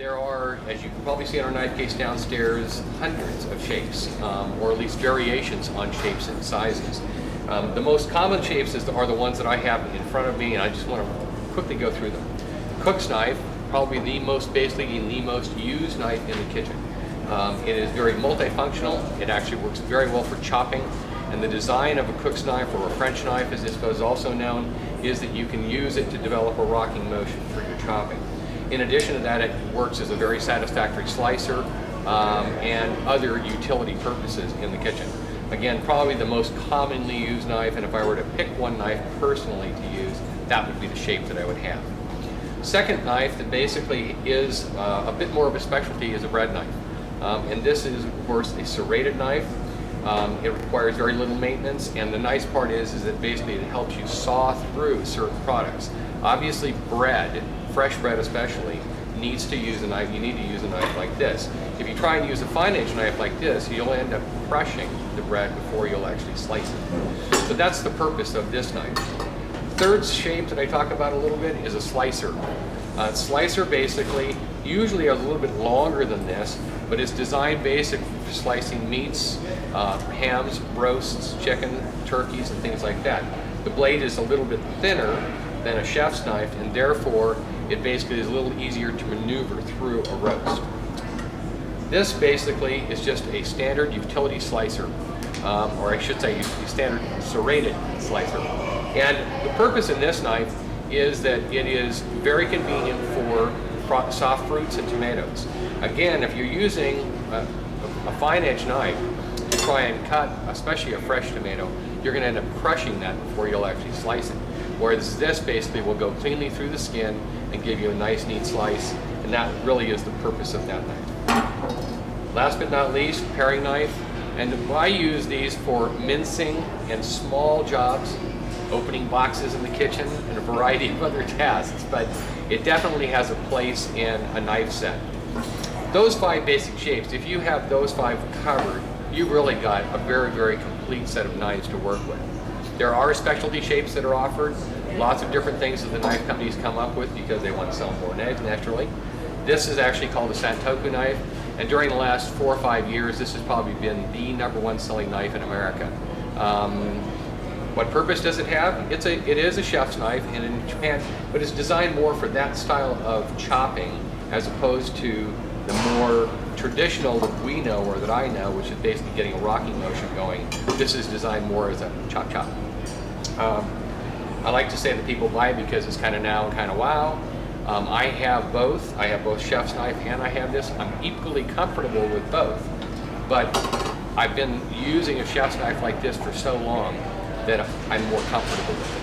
There are, as you can probably see on our knife case downstairs, hundreds of shapes, or at least variations on shapes and sizes. The most common shapes are the ones that I have in front of me, and I just want to quickly go through them. Cook's knife, probably the most used knife in the kitchen. It is very multifunctional. It actually works very well for chopping. And the design of a cook's knife, or a French knife as this is also known, is that you can use it to develop a rocking motion for your chopping. In addition to that, it works as a very satisfactory slicer and other utility purposes in the kitchen. Again, probably the most commonly used knife, and if I were to pick one knife personally to use, that would be the shape that I would have. Second knife that basically is a bit more of a specialty is a bread knife. And this is, of course, a serrated knife. It requires very little maintenance, and the nice part is that basically it helps you saw through certain products. Obviously, bread, fresh bread especially, needs to use a knife. You need to use a knife like this. If you try and use a fine-edge knife like this, you'll end up crushing the bread before you'll actually slice it. So that's the purpose of this knife. Third shape that I talk about a little bit is a slicer. Slicer basically usually is a little bit longer than this, but it's designed basically for slicing meats, hams, roasts, chicken, turkeys, and things like that. The blade is a little bit thinner than a chef's knife, and therefore it basically is a little easier to maneuver through a roast. This basically is just a standard utility slicer, or I should say a standard serrated slicer. And the purpose in this knife is that it is very convenient for soft fruits and tomatoes. Again, if you're using a fine-edge knife to try and cut, especially a fresh tomato, you're going to end up crushing that before you'll actually slice it. Whereas this basically will go cleanly through the skin and give you a nice, neat slice, and that really is the purpose of that knife. Last but not least, paring knife. And I use these for mincing and small jobs, opening boxes in the kitchen, and a variety of other tasks, but it definitely has a place in a knife set. Those 5 basic shapes, if you have those 5 covered, you've really got a very, very complete set of knives to work with. There are specialty shapes that are offered, lots of different things that the knife companies come up with because they want to sell more knives naturally. This is actually called a Santoku knife, and during the last 4 or 5 years, this has probably been the #1 selling knife in America. What purpose does it have? It is a chef's knife, and in Japan, but it's designed more for that style of chopping as opposed to the more traditional that we know, or that I know, which is basically getting a rocking motion going. This is designed more as a chop. I like to say that people buy it because it's kind of now and kind of wow. I have both. I have both chef's knife and I have this. I'm equally comfortable with both, but I've been using a chef's knife like this for so long that I'm more comfortable with it.